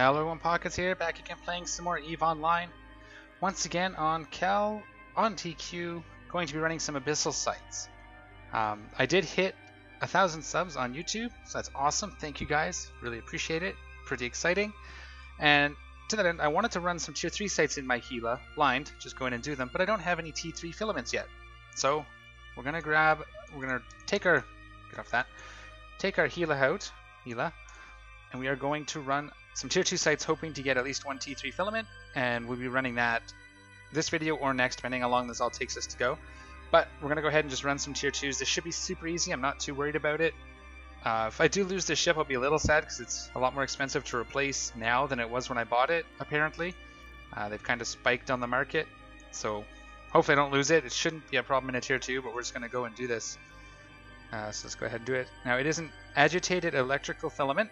Hello everyone, Pockets here, back again playing some more EVE Online. Once again on TQ, going to be running some Abyssal sites. I did hit 1,000 subs on YouTube, so that's awesome. Thank you guys, really appreciate it. Pretty exciting. And to that end, I wanted to run some tier 3 sites in my Gila, blind, just go in and do them, but I don't have any T3 filaments yet. So we're gonna take our Gila out, and we are going to run some tier 2 sites, hoping to get at least one T3 filament, and we'll be running that this video or next, depending how long this all takes us to go. But we're going to go ahead and just run some tier 2s. This should be super easy. I'm not too worried about it. If I do lose this ship, I'll be a little sad because it's a lot more expensive to replace now than it was when I bought it, apparently. They've kind of spiked on the market, so hopefully I don't lose it. It shouldn't be a problem in a tier 2, but we're just going to go and do this. So let's go ahead and do it. Now, it is an agitated electrical filament.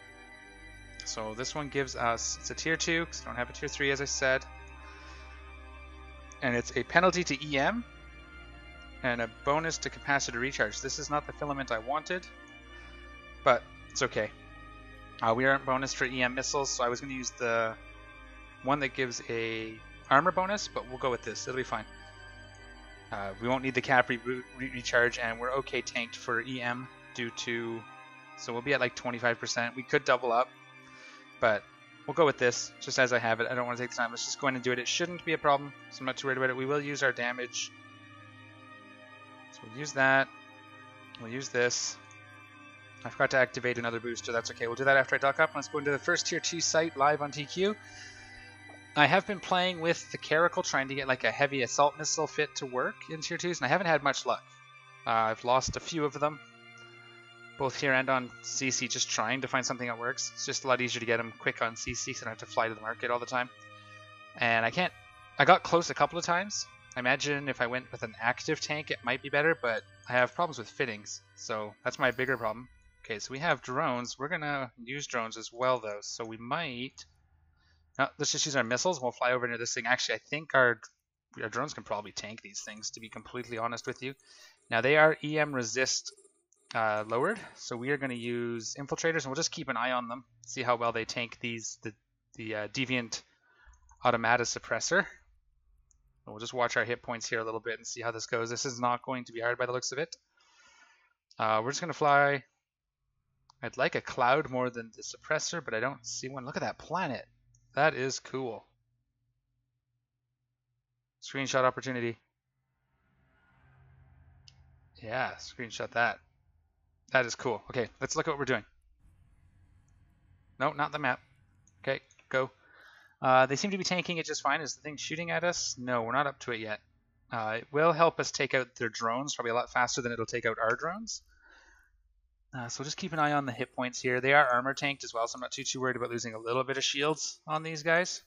So this one gives us, it's a tier 2 because I don't have a tier 3 as I said. And it's a penalty to EM and a bonus to capacitor recharge. This is not the filament I wanted, but it's okay. We aren't bonus for EM missiles, so I was going to use the one that gives a armor bonus, but we'll go with this. It'll be fine. We won't need the cap recharge, and we're okay tanked for EM due to, so we'll be at like 25%. We could double up, but we'll go with this, just as I have it. I don't want to take the time. Let's just go in and do it. It shouldn't be a problem, so I'm not too worried about it. We will use our damage. So we'll use that. We'll use this. I forgot to activate another booster. That's okay. We'll do that after I dock up. Let's go into the first tier 2 site live on TQ. I have been playing with the Caracal, trying to get like a heavy assault missile fit to work in tier 2s, and I haven't had much luck. I've lost a few of them, both here and on CC, just trying to find something that works. It's just a lot easier to get them quick on CC, so I don't have to fly to the market all the time. And I got close a couple of times. I imagine if I went with an active tank, it might be better, but I have problems with fittings, so that's my bigger problem. Okay, so we have drones. We're gonna use drones as well, though, so we might. No, let's just use our missiles. We'll fly over into this thing. Actually, I think our drones can probably tank these things, to be completely honest with you. Now, they are EM resist lowered, so we are going to use infiltrators, and we'll just keep an eye on them, see how well they tank the deviant automata suppressor. And we'll just watch our hit points here a little bit and see how this goes. This is not going to be hard by the looks of it. We're just going to fly. I'd like a cloud more than the suppressor, but I don't see one. Look at that planet. That is cool. Screenshot opportunity. Yeah, screenshot that. That is cool. Okay, let's look at what we're doing. No, not the map. Okay, go. They seem to be tanking it just fine. Is the thing shooting at us? No, we're not up to it yet. It will help us take out their drones probably a lot faster than it'll take out our drones. So just keep an eye on the hit points here. They are armor tanked as well, so I'm not too worried about losing a little bit of shields on these guys.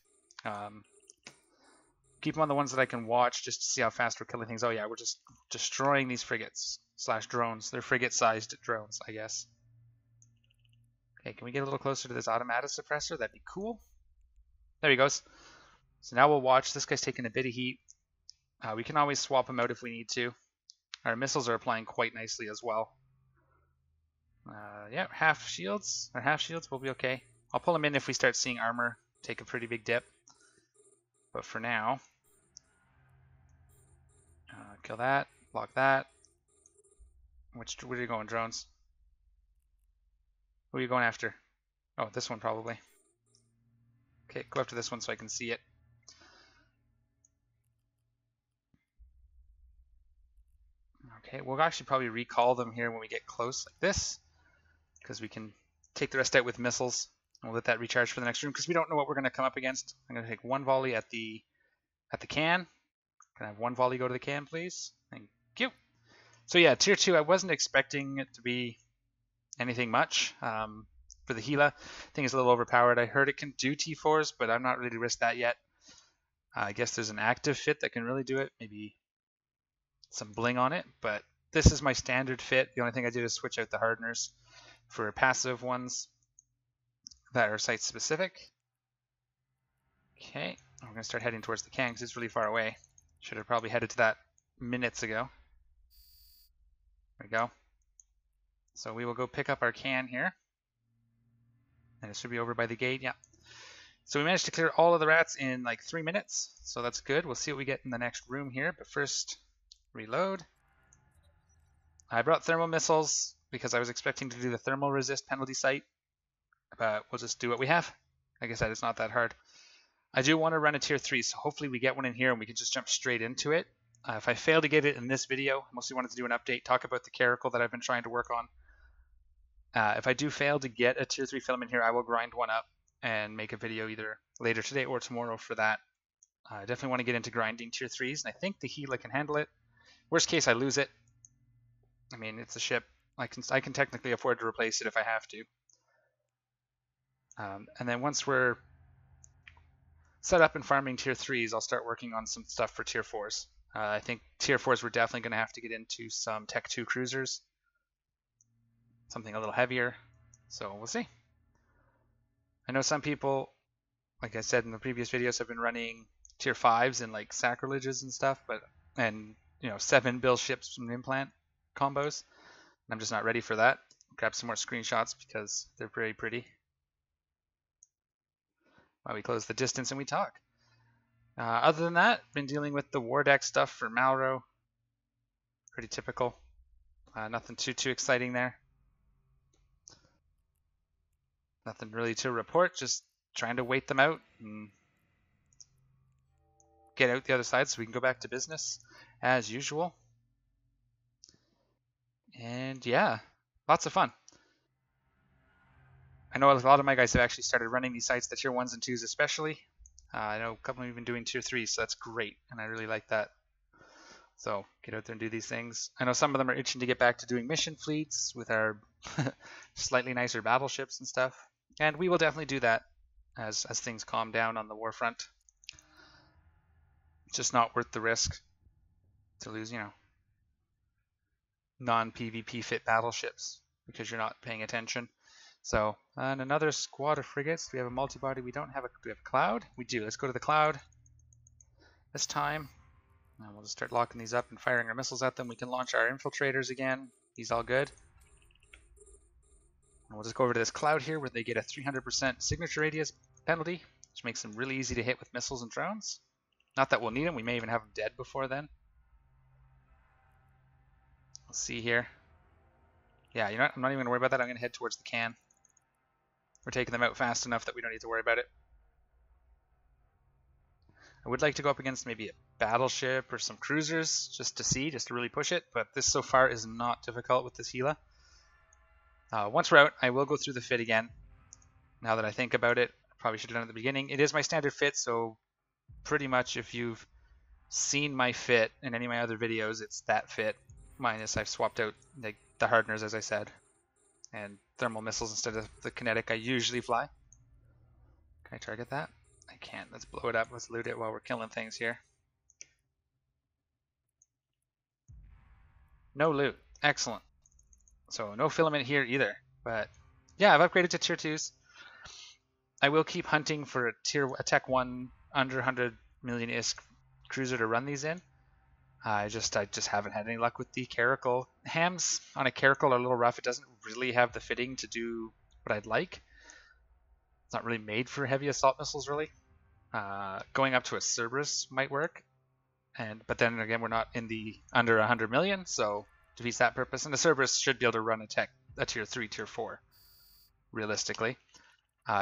Keep them on the ones that I can watch just to see how fast we're killing things. Oh yeah, we're just destroying these frigates / drones. They're frigate-sized drones, I guess. Okay, can we get a little closer to this automata suppressor? That'd be cool. There he goes. So now we'll watch. This guy's taking a bit of heat. We can always swap him out if we need to. Our missiles are applying quite nicely as well. Yeah, half shields will be okay. I'll pull him in if we start seeing armor take a pretty big dip. But for now, kill that, block that. Where are you going, drones? Who are you going after? Oh, this one probably. Okay, go after this one so I can see it. Okay, we'll actually probably recall them here when we get close like this, because we can take the rest out with missiles. And we'll let that recharge for the next room because we don't know what we're going to come up against. I'm going to take one volley at the can. Can I have one volley go to the can, please? Thank you. So yeah, tier 2, I wasn't expecting it to be anything much. For the Gila, I think it's a little overpowered. I heard it can do T4s, but I'm not ready to risk that yet. I guess there's an active fit that can really do it. Maybe some bling on it, but this is my standard fit. The only thing I did is switch out the hardeners for passive ones that are site specific. Okay, we're going to start heading towards the can because it's really far away. Should have probably headed to that minutes ago. There we go. So we will go pick up our can here. And it should be over by the gate, yeah. So we managed to clear all of the rats in like 3 minutes, so that's good. We'll see what we get in the next room here, but first, reload. I brought thermal missiles because I was expecting to do the thermal resist penalty site, but we'll just do what we have. Like I said, it's not that hard. I do want to run a tier 3, so hopefully we get one in here and we can just jump straight into it. If I fail to get it in this video, I mostly wanted to do an update, talk about the caracal that I've been trying to work on. If I do fail to get a tier 3 filament here, I will grind one up and make a video either later today or tomorrow for that. I definitely want to get into grinding tier 3s, and I think the Gila can handle it. Worst case, I lose it. I mean, it's a ship. I can technically afford to replace it if I have to. And then once we're set up and farming tier 3s, I'll start working on some stuff for tier 4s. I think tier 4s we're definitely going to have to get into some Tech 2 cruisers. Something a little heavier. So we'll see. I know some people, like I said in the previous videos, have been running tier 5s and like sacrileges and stuff, and 7 bill ships from implant combos. I'm just not ready for that. Grab some more screenshots because they're very pretty. While we close the distance and we talk. Other than that, been dealing with the War deck stuff for Malro. Pretty typical. Nothing too exciting there. Nothing really to report, just trying to wait them out and get out the other side so we can go back to business as usual. And yeah, lots of fun. I know a lot of my guys have actually started running these sites, the tier 1s and 2s especially. I know a couple of them have been doing tier 3s, so that's great, and I really like that. So get out there and do these things. I know some of them are itching to get back to doing mission fleets with our slightly nicer battleships and stuff. And we will definitely do that as things calm down on the war front. It's just not worth the risk to lose, non-PvP fit battleships because you're not paying attention. So, and another squad of frigates. Do we have a multi-body? We don't have do we have a cloud? We do. Let's go to the cloud this time. And we'll just start locking these up and firing our missiles at them. We can launch our infiltrators again. He's all good. And we'll just go over to this cloud here where they get a 300% signature radius penalty, which makes them really easy to hit with missiles and drones. Not that we'll need them. We may even have them dead before then. Let's see here. Yeah, I'm not even going to worry about that. I'm going to head towards the can. We're taking them out fast enough that we don't need to worry about it. I would like to go up against maybe a battleship or some cruisers just to really push it, but this so far is not difficult with this Gila. Once we're out, I will go through the fit again. Now that I think about it, I probably should have done it at the beginning. It is my standard fit, so pretty much if you've seen my fit in any of my other videos, it's that fit. Minus I've swapped out the hardeners, as I said, and thermal missiles instead of the kinetic I usually fly. Can I target that? I can't. Let's blow it up. Let's loot it while we're killing things here. No loot. Excellent. So no filament here either. But yeah, I've upgraded to tier 2s. I will keep hunting for a Tech 1 under 100 million ISK cruiser to run these in. I just haven't had any luck with the caracal. Hams on a caracal are a little rough. It doesn't really have the fitting to do what I'd like. It's not really made for heavy assault missiles, really. Going up to a Cerberus might work, but then again, we're not in the under 100 million, so defeats that purpose. And the Cerberus should be able to run a tier 3, tier 4, realistically.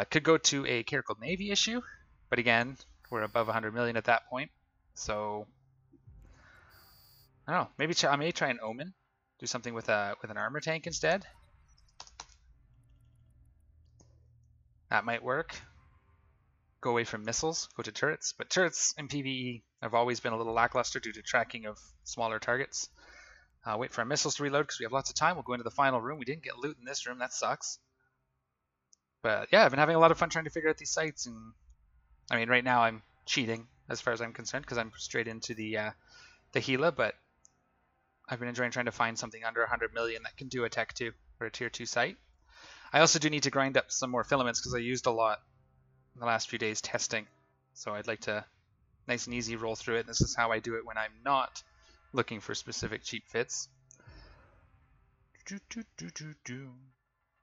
Could go to a caracal navy issue, but again, we're above 100 million at that point, so. I don't know. Maybe I may try an Omen. Do something with an armor tank instead. That might work. Go away from missiles. Go to turrets. But turrets in PvE have always been a little lackluster due to tracking of smaller targets. Wait for our missiles to reload because we have lots of time. We'll go into the final room. We didn't get loot in this room. That sucks. But yeah, I've been having a lot of fun trying to figure out these sites. And I mean, right now I'm cheating as far as I'm concerned because I'm straight into the Gila, but I've been enjoying trying to find something under 100 million that can do a Tech 2 or a tier 2 site. I also do need to grind up some more filaments because I used a lot in the last few days testing. So I'd like to nice and easy roll through it. This is how I do it when I'm not looking for specific cheap fits.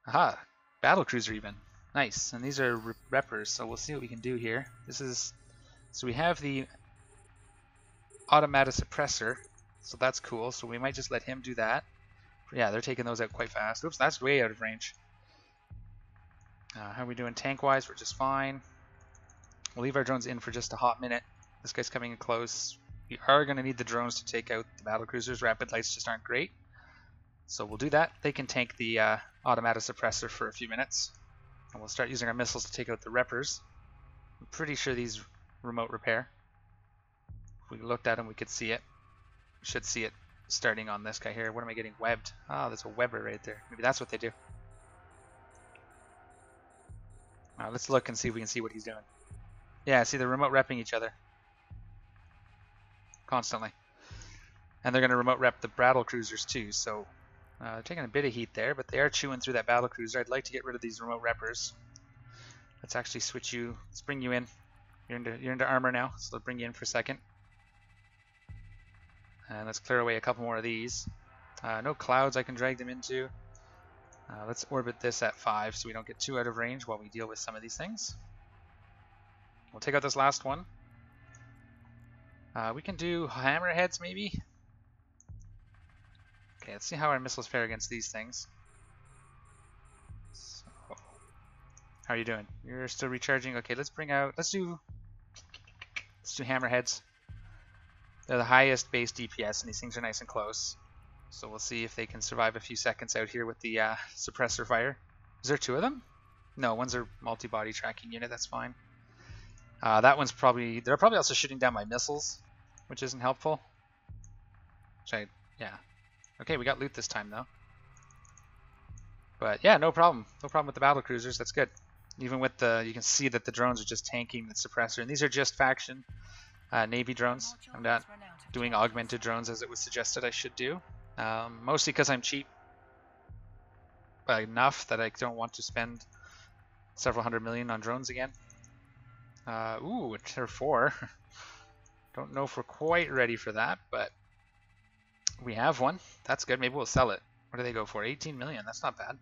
Aha, battle cruiser even. Nice, and these are reppers, so we'll see what we can do here. So we have the automatic suppressor, so that's cool. So we might just let him do that. Yeah, they're taking those out quite fast. Oops, that's way out of range. How are we doing tank-wise? We're just fine. We'll leave our drones in for just a hot minute. This guy's coming in close. We are going to need the drones to take out the battlecruisers. Rapid lights just aren't great. So we'll do that. They can tank the automatic suppressor for a few minutes. And we'll start using our missiles to take out the reppers. I'm pretty sure these remote repair. If we looked at them, we could see it. We should see it starting on this guy here. What am I getting? Webbed. Oh, there's a webber right there. Maybe that's what they do. Let's look and see if we can see what he's doing. Yeah, see, they're remote repping each other. Constantly. And they're going to remote rep the battle cruisers too, so they're taking a bit of heat there, but they are chewing through that battle cruiser. I'd like to get rid of these remote reppers. Let's actually switch you. Let's bring you in. You're into armor now, so let's bring you in for a second. And let's clear away a couple more of these. No clouds I can drag them into. Let's orbit this at 5 so we don't get too out of range while we deal with some of these things. We'll take out this last one. We can do hammerheads maybe. Okay, let's see how our missiles fare against these things. So, how are you doing? You're still recharging. Okay, let's do hammerheads. They're the highest base DPS, and these things are nice and close. So we'll see if they can survive a few seconds out here with the suppressor fire. Is there 2 of them? No, one's a multi-body tracking unit. That's fine. That one's probably... They're probably also shooting down my missiles, which isn't helpful. Yeah. Okay, we got loot this time, though. But yeah, no problem. No problem with the battle cruisers. That's good. Even with the... You can see that the drones are just tanking the suppressor. And these are just faction Navy drones. I'm not doing augmented drones as it was suggested I should do. Mostly because I'm cheap enough that I don't want to spend several hundred million on drones again. Ooh, a tier 4. Don't know if we're quite ready for that, but we have one. That's good. Maybe we'll sell it. What do they go for? 18 million. That's not bad.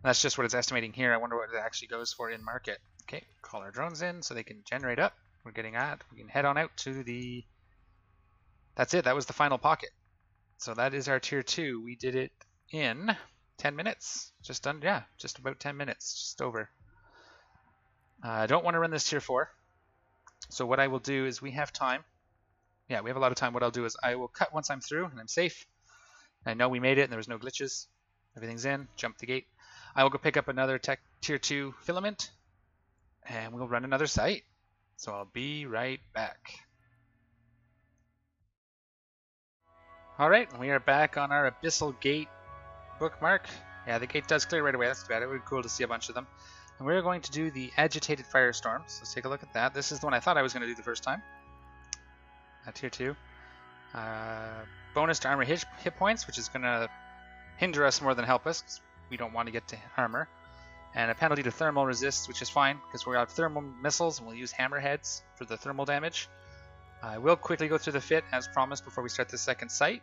That's just what it's estimating here. I wonder what it actually goes for in market. Okay, call our drones in so they can generate up. We can head on out to the... That's it. That was the final pocket. So that is our tier 2. We did it in 10 minutes. Just about 10 minutes. Just over. I don't want to run this tier 4. So what I will do is we have time. Yeah, we have a lot of time. What I'll do is I will cut once I'm through and I'm safe. I know we made it and there was no glitches. Everything's in. Jump the gate. I will go pick up another tier 2 filament and we'll run another site. So I'll be right back. Alright, we are back on our Abyssal Gate bookmark. Yeah, the gate does clear right away. That's too bad. It would be cool to see a bunch of them. And we're going to do the Agitated Firestorms. Let's take a look at that. This is the one I thought I was going to do the first time. Tier 2. Bonus to armor hit points, which is going to hinder us more than help us, because we don't want to get to armor. And a penalty to thermal resist, which is fine, because we're out of thermal missiles, and we'll use hammerheads for the thermal damage. I will quickly go through the fit, as promised, before we start the second site.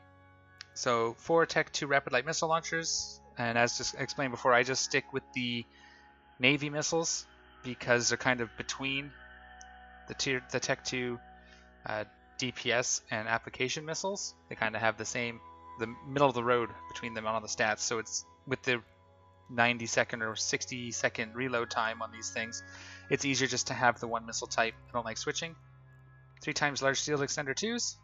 So, 4 Tech 2 Rapid Light Missile Launchers, and as just explained before, I just stick with the Navy missiles, because they're kind of between the Tech 2 DPS and application missiles. They kind of have the middle of the road between them on the stats, so it's with the 90-second or 60-second reload time on these things, it's easier just to have the one missile type. I don't like switching. 3 times large shield extender 2s.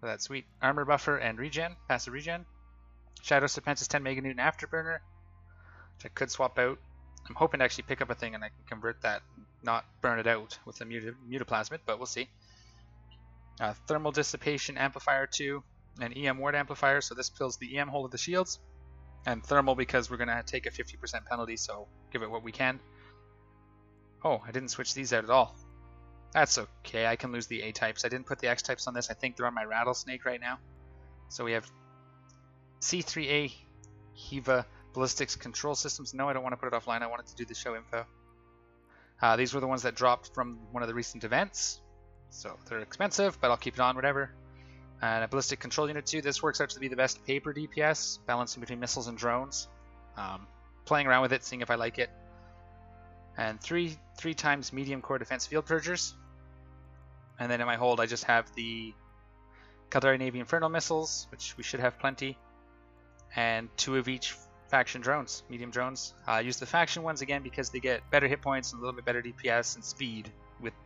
So that's sweet. Armor buffer and regen, passive regen. Shadow Serpentis 10 meganewton afterburner, which I could swap out. I'm hoping to actually pick up a thing and I can convert that, not burn it out with a mutaplasmid, but we'll see. Thermal Dissipation Amplifier II and EM Ward Amplifier, so this fills the EM hole of the shields. And thermal because we're going to take a 50% penalty, so give it what we can. Oh, I didn't switch these out at all. That's okay, I can lose the A-types. I didn't put the X-types on this. I think they're on my Rattlesnake right now. So we have C3A Hivaa Ballistics Control Systems. No, I don't want to put it offline. I wanted to do the show info. These were the ones that dropped from one of the recent events. So they're expensive, but I'll keep it on, whatever. And a Ballistic Control Unit 2. This works out to be the best paper DPS, balancing between missiles and drones. Playing around with it, seeing if I like it. and three times medium core defense field purgers. And then in my hold I just have the Caldari Navy Infernal missiles, which we should have plenty, and 2 of each faction drones, medium drones. I use the faction ones again because they get better hit points and a little bit better DPS and speed,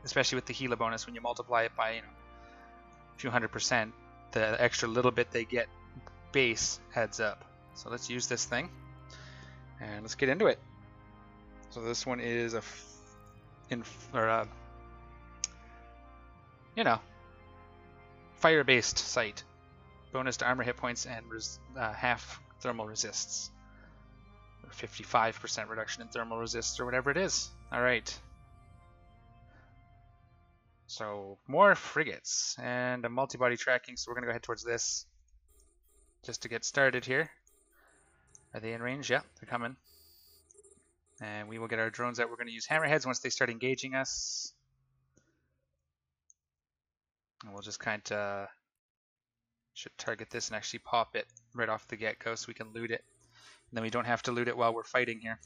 especially with the Gila bonus. When you multiply it by a few 100%, the extra little bit they get base adds up. So let's use this thing and let's get into it. So this one is fire-based sight. Bonus to armor hit points and half thermal resists. Or 55% reduction in thermal resists or whatever it is. Alright. So more frigates and a multi-body tracking, so we're going to go ahead towards this just to get started here. Are they in range? Yeah, they're coming. And we will get our drones out. We're going to use hammerheads once they start engaging us. And we'll just kind of should target this and actually pop it right off the get-go so we can loot it. And then we don't have to loot it while we're fighting here,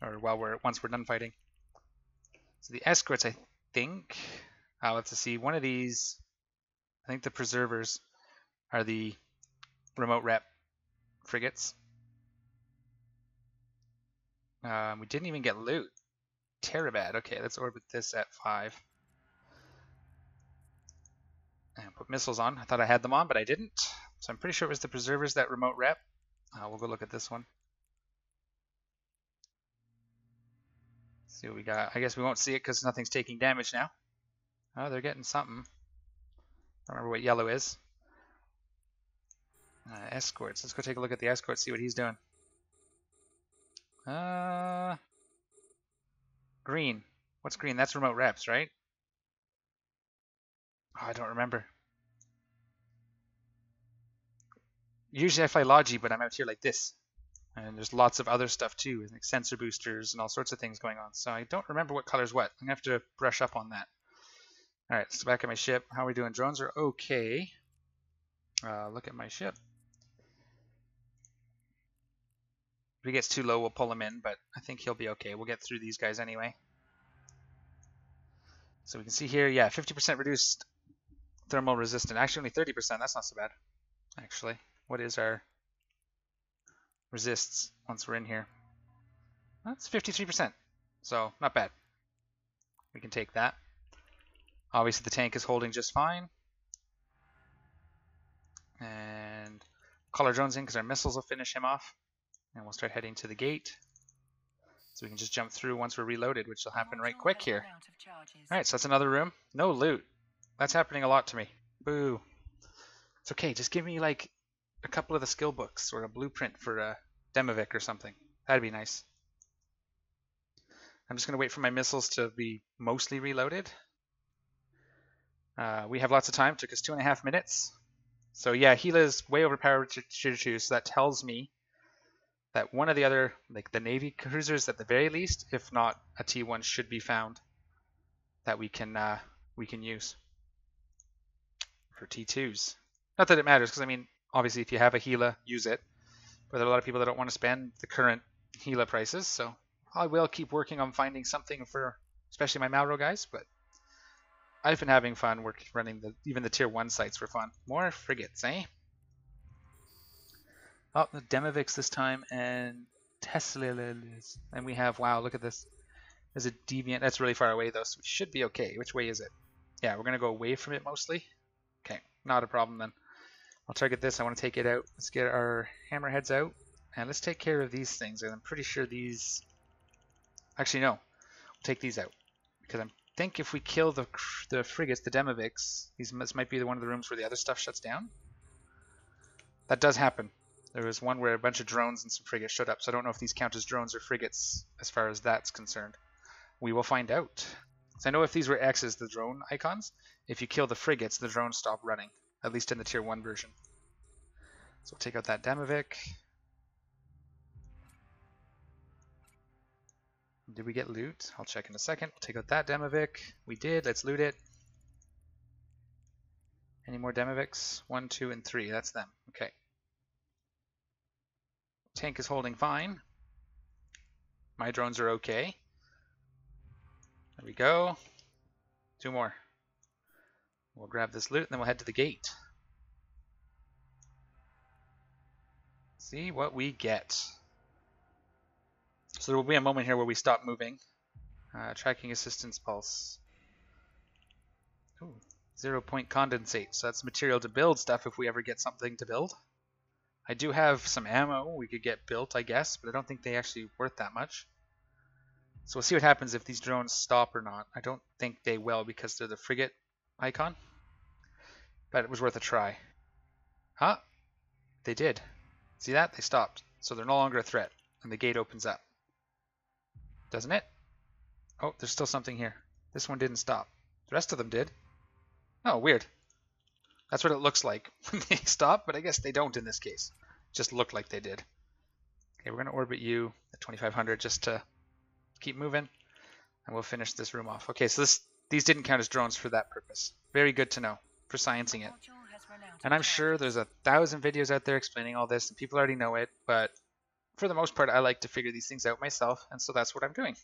or once we're done fighting. So the escorts, I think, I'll have to see. One of these, I think the preservers are the remote rep frigates. We didn't even get loot. Terabad. Okay, let's orbit this at 5. And put missiles on. I thought I had them on, but I didn't. So I'm pretty sure it was the preservers that remote rep. We'll go look at this one. See what we got. I guess we won't see it because nothing's taking damage now. Oh, they're getting something. I don't remember what yellow is. Escorts. Let's go take a look at the escort, see what he's doing. Green. What's green? That's remote reps, right? Oh, I don't remember. Usually I fly Logi, but I'm out here like this. And there's lots of other stuff too, like sensor boosters and all sorts of things going on. So I don't remember what color's what. I'm going to have to brush up on that. Alright, let's go back at my ship. How are we doing? Drones are okay. Look at my ship. If he gets too low, we'll pull him in, but I think he'll be okay. We'll get through these guys anyway. So we can see here, yeah, 50% reduced thermal resistant. Actually, only 30%. That's not so bad. Actually, what is our resists once we're in here? That's 53%. So, not bad. We can take that. Obviously, the tank is holding just fine. And call our drones in because our missiles will finish him off. And we'll start heading to the gate. So we can just jump through once we're reloaded, which will happen right quick here. Alright, so that's another room. No loot. That's happening a lot to me. Boo. It's okay, just give me like a couple of the skill books or a blueprint for a Demovic or something. That'd be nice. I'm just going to wait for my missiles to be mostly reloaded. We have lots of time. Took us 2.5 minutes. So yeah, Gila's way overpowered to Tier 2, so that tells me that one of the other, like the Navy cruisers at the very least, if not a T1, should be found that we can use for T2s. Not that it matters, because I mean, obviously if you have a Gila, use it. But there are a lot of people that don't want to spend the current Gila prices, so I will keep working on finding something for, especially my Malro guys. But I've been having fun running even the Tier 1 sites for fun. More frigates, eh? Oh, the Demovics this time, and Teslas. And we have, wow, look at this. There's a Deviant. That's really far away, though, so we should be okay. Which way is it? Yeah, we're going to go away from it mostly. Okay, not a problem then. I'll target this. I want to take it out. Let's get our hammerheads out. And let's take care of these things. I'm pretty sure these... Actually, no. We'll take these out. Because I think if we kill the frigates, the Demovics, this might be one of the rooms where the other stuff shuts down. That does happen. There was one where a bunch of drones and some frigates showed up, so I don't know if these count as drones or frigates as far as that's concerned. We will find out. So I know if these were X's, the drone icons, if you kill the frigates, the drones stop running, at least in the Tier 1 version. So we'll take out that Demovic. Did we get loot? I'll check in a second. We'll take out that Demovic. We did. Let's loot it. Any more Demovics? 1, 2, and 3. That's them. Okay. Tank is holding fine. My drones are okay. There we go. 2 more. We'll grab this loot and then we'll head to the gate. See what we get. So there will be a moment here where we stop moving. Tracking assistance pulse. Ooh, 0-point condensate. So that's material to build stuff if we ever get something to build. I do have some ammo we could get built, I guess, but I don't think they actually worth that much. So we'll see what happens if these drones stop or not. I don't think they will because they're the frigate icon. But it was worth a try. Huh? They did. See that? They stopped. So they're no longer a threat. And the gate opens up. Doesn't it? Oh, there's still something here. This one didn't stop. The rest of them did. Oh, weird. That's what it looks like when they stop, but I guess they don't in this case. Just look like they did. Okay, we're going to orbit you at 2500 just to keep moving. And we'll finish this room off. Okay, so these didn't count as drones for that purpose. Very good to know for sciencing it. And I'm sure there's 1,000 videos out there explaining all this, and people already know it, but for the most part, I like to figure these things out myself, and so that's what I'm doing.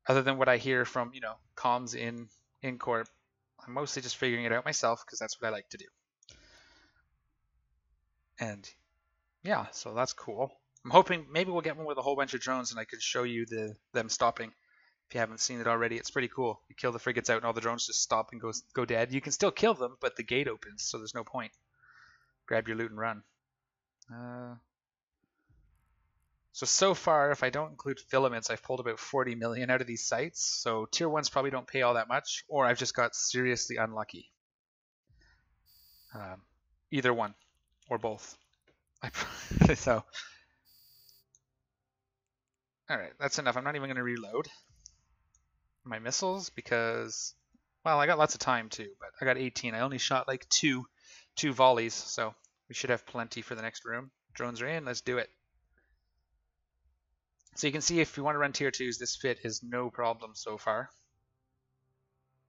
Other than what I hear from, you know, comms in Corp, I'm mostly just figuring it out myself because that's what I like to do. And yeah, so that's cool. I'm hoping maybe we'll get one with a whole bunch of drones and I can show you them stopping. If you haven't seen it already, it's pretty cool. You kill the frigates out and all the drones just stop and go dead. You can still kill them, but the gate opens, so there's no point. Grab your loot and run. So far, if I don't include filaments, I've pulled about 40 million out of these sites. So tier 1s probably don't pay all that much, or I've just got seriously unlucky. Either one, or both. So, alright, that's enough. I'm not even going to reload my missiles because, well, I got lots of time too, but I got 18. I only shot like two volleys, so we should have plenty for the next room. Drones are in, let's do it. So you can see if you want to run tier 2s, this fit is no problem so far.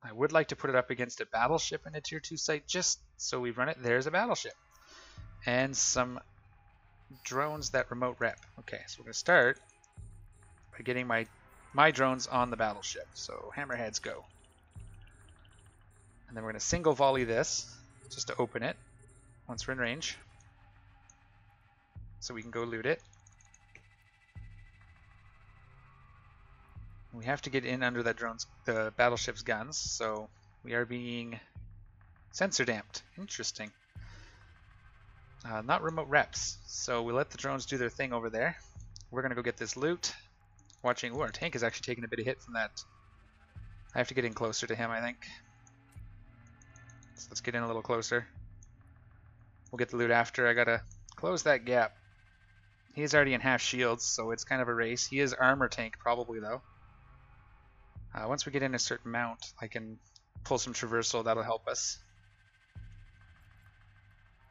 I would like to put it up against a battleship in a tier 2 site just so we run it. There's a battleship. And some drones that remote rep. Okay, so we're going to start by getting my drones on the battleship. So hammerheads go. And then we're going to single volley this just to open it once we're in range. So we can go loot it. We have to get in under the battleship's guns, so we are being sensor damped. Interesting. Not remote reps, so we let the drones do their thing over there. We're gonna go get this loot. Watching, ooh, our tank is actually taking a bit of hit from that. I have to get in closer to him, I think. So let's get in a little closer. We'll get the loot after. I gotta close that gap. He's already in half shields, so it's kind of a race. He is armor tank probably though. Once we get in a certain mount, I can pull some traversal. That'll help us.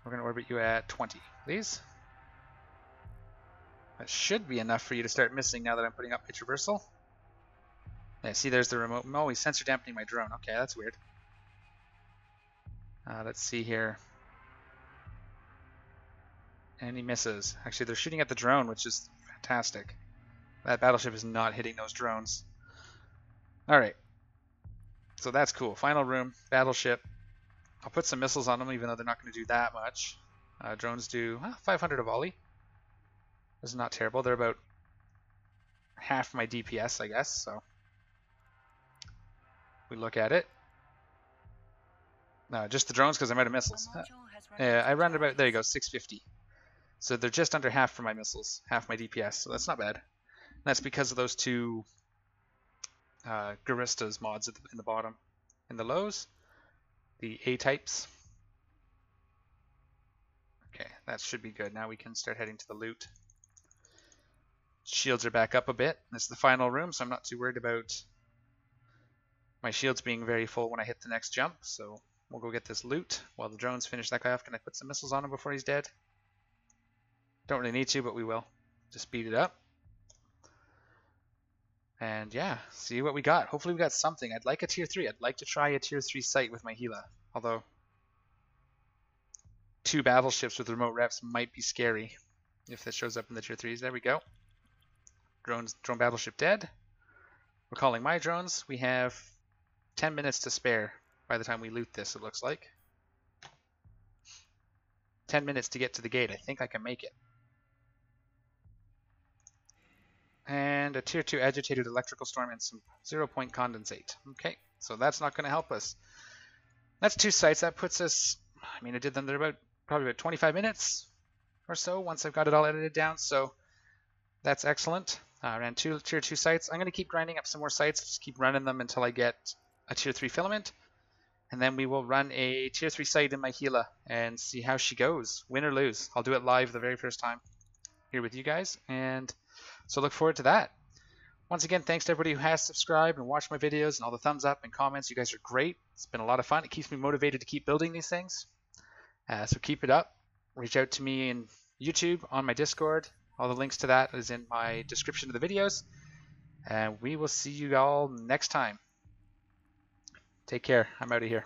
We're going to orbit you at 20, please. That should be enough for you to start missing now that I'm putting up my traversal. Yeah, see, there's the remote. Oh, he's sensor dampening my drone. Okay, that's weird. Let's see here. And he misses. Actually, they're shooting at the drone, which is fantastic. That battleship is not hitting those drones. Alright, so that's cool. Final room, battleship. I'll put some missiles on them even though they're not going to do that much. Drones do 500 a volley. This is not terrible. They're about half my DPS, I guess, so we look at it. No, just the drones because I'm out of missiles. I run about, there you go, 650. So they're just under half for my missiles, half my DPS, so that's not bad. And that's because of those two Garistas mods in the bottom. In the lows, the A-types. Okay, that should be good. Now we can start heading to the loot. Shields are back up a bit. This is the final room, so I'm not too worried about my shields being very full when I hit the next jump. So we'll go get this loot while the drones finish that guy off. Can I put some missiles on him before he's dead? Don't really need to, but we will. Just speed it up. And yeah, see what we got. Hopefully we got something. I'd like a tier 3. I'd like to try a tier 3 site with my Hivaa. Although 2 battleships with remote reps might be scary if that shows up in the tier 3s. There we go. Drone battleship dead. We're calling my drones. We have 10 minutes to spare by the time we loot this, it looks like. 10 minutes to get to the gate. I think I can make it. And a tier 2 agitated electrical storm and some 0-point condensate. Okay, so that's not going to help us. That's 2 sites. That puts us, I mean, I did them there probably about 25 minutes or so once I've got it all edited down. So that's excellent. I ran 2 tier 2 sites. I'm going to keep grinding up some more sites. Just keep running them until I get a tier 3 filament. And then we will run a tier 3 site in my Gila and see how she goes, win or lose. I'll do it live the very first time here with you guys. And so look forward to that. Once again, thanks to everybody who has subscribed and watched my videos and all the thumbs up and comments. You guys are great. It's been a lot of fun. It keeps me motivated to keep building these things. So keep it up. Reach out to me in YouTube, on my Discord. All the links to that is in my description of the videos. And we will see you all next time. Take care. I'm out of here.